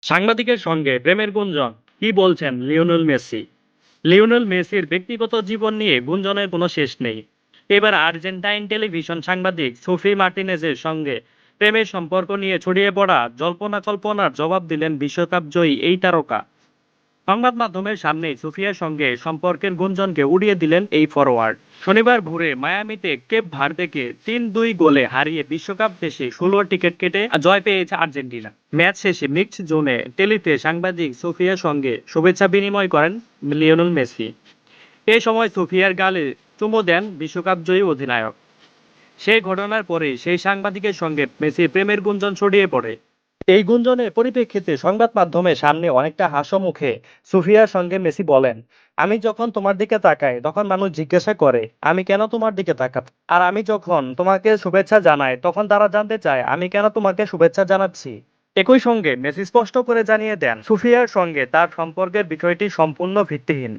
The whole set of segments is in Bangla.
সাংবাদিকের সঙ্গে প্রেমের গুঞ্জন, কি বলছেন লিওনেল মেসি? লিওনেল মেসির ব্যক্তিগত জীবন নিয়ে গুঞ্জনের কোনো শেষ নেই। এবার আর্জেন্টাইন টেলিভিশন সাংবাদিক সোফি মার্টিনেজের সঙ্গে প্রেমের সম্পর্ক নিয়ে ছড়িয়ে পড়া জল্পনা কল্পনার জবাব দিলেন বিশ্বকাপ জয়ী এই তারকা। সংবাদ মাধ্যমের সামনে সোফিয়ার সঙ্গে সম্পর্কের গুঞ্জনকে উড়িয়ে দিলেন এই ফরোয়ার্ড। শনিবার ভোরে মায়ামিতে কেপ ভার্দেকে ৩-২ গোলে হারিয়ে বিশ্বকাপ শেষে ১৬ টিকিট কেটে জয় পেয়েছে আর্জেন্টিনা। ম্যাচ শেষে মিক্সড জোনে টেলিতে সাংবাদিক সোফিয়ার সঙ্গে শুভেচ্ছা বিনিময় করেন লিওনেল মেসি। এ সময় সোফিয়ার গালে চুমু দেন বিশ্বকাপ জয়ী অধিনায়ক। সেই ঘটনার পরে সেই সাংবাদিকের সঙ্গে মেসির প্রেমের গুঞ্জন ছড়িয়ে পড়ে। এই গুঞ্জনের পরিপ্রেক্ষিতে সংবাদ মাধ্যমের সামনে অনেকটা হাসিমুখে সুফিয়ার সঙ্গে মেসি বলেন, আমি যখন তোমার দিকে তাকাই তখন মানুষ জিজ্ঞাসা করে আমি কেন তোমার দিকে তাকাই, আর আমি যখন তোমাকে শুভেচ্ছা জানাই তখন তারা জানতে চায় আমি কেন তোমাকে শুভেচ্ছা জানাচ্ছি। একই সঙ্গে মেসি স্পষ্ট করে জানিয়ে দেন সুফিয়ার সঙ্গে তার সম্পর্কের বিষয়টি সম্পূর্ণ ভিত্তিহীন।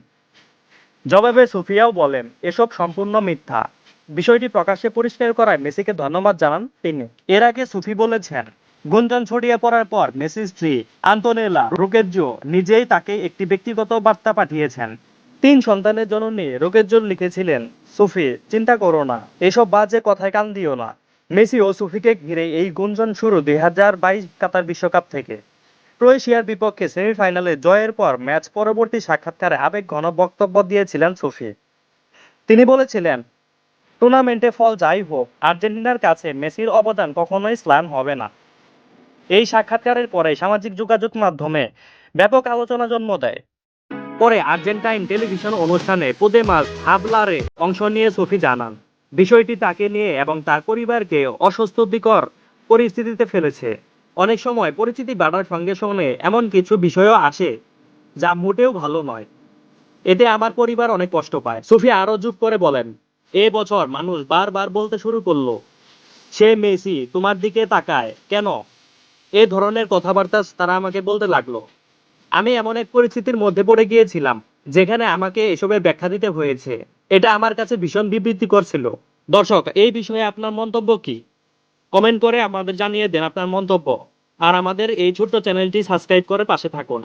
জবাবে সুফিয়াও বলেন এসব সম্পূর্ণ মিথ্যা। বিষয়টি প্রকাশ্যে পরিষ্কার করায় মেসিকে ধন্যবাদ জানান তিনি। এর আগে সুফি বলেছেন, গুঞ্জন ছড়িয়ে পড়ার পর মেসির স্ত্রী আন্তোনেলা রোকেজ্জো নিজেই তাকে একটি ব্যক্তিগত বার্তা পাঠিয়েছেন। ৩ সন্তানের জননী রোকেজ্জো লিখেছিলেন, সুফি চিন্তা করো না, এসব বাজে কথায় কান দিও না। মেসি ও সুফিকে ঘিরে এই গুঞ্জন শুরু ২০২২ কাতার বিশ্বকাপ থেকে। ক্রোয়েশিয়ার বিপক্ষে সেমিফাইনালে জয়ের পর ম্যাচ পরবর্তী সাক্ষাৎকারে আবেগঘন বক্তব্য দিয়েছিলেন সুফি। তিনি বলেছিলেন, টুর্নামেন্টে ফল যাই হোক আর্জেন্টিনার কাছে মেসির অবদান কখনোই স্লান হবে না। এই সাক্ষাৎকারের পরে সামাজিক যোগাযোগ মাধ্যমে ব্যাপক আলোচনা জন্ম দেয়। পরে আর্জেন্টাইন টেলিভিশন অনুষ্ঠানে পোদেমাস হাবলারে অংশ নিয়ে সুফি জানান, বিষয়টি তাকে নিয়ে এবং তার পরিবারকে অস্বস্তিকর পরিস্থিতিতে ফেলেছে। অনেক সময় পরিচিতি বাড়ার সঙ্গে সঙ্গে এমন কিছু বিষয়ও আসে যা মোটেও ভালো নয়। এতে আমার পরিবার অনেক কষ্ট পায়। সুফি আরো যোগ করে বলেন, এ বছর মানুষ বারবার বলতে শুরু করলো, সে মেসি তোমার দিকে তাকায় কেন, এ ধরনের কথাবার্তা তারা আমাকে বলতে লাগলো। আমি এমন এক পরিস্থিতির মধ্যে পড়ে গিয়েছিলাম যেখানে আমাকে এসবের ব্যাখ্যা দিতে হয়েছে। এটা আমার কাছে ভীষণ বিবৃতিকর ছিল। দর্শক, এই বিষয়ে আপনার মন্তব্য কি? কমেন্ট করে আমাদের জানিয়ে দেন আপনার মন্তব্য। আর আমাদের এই ছোট্ট চ্যানেলটি সাবস্ক্রাইব করে পাশে থাকুন।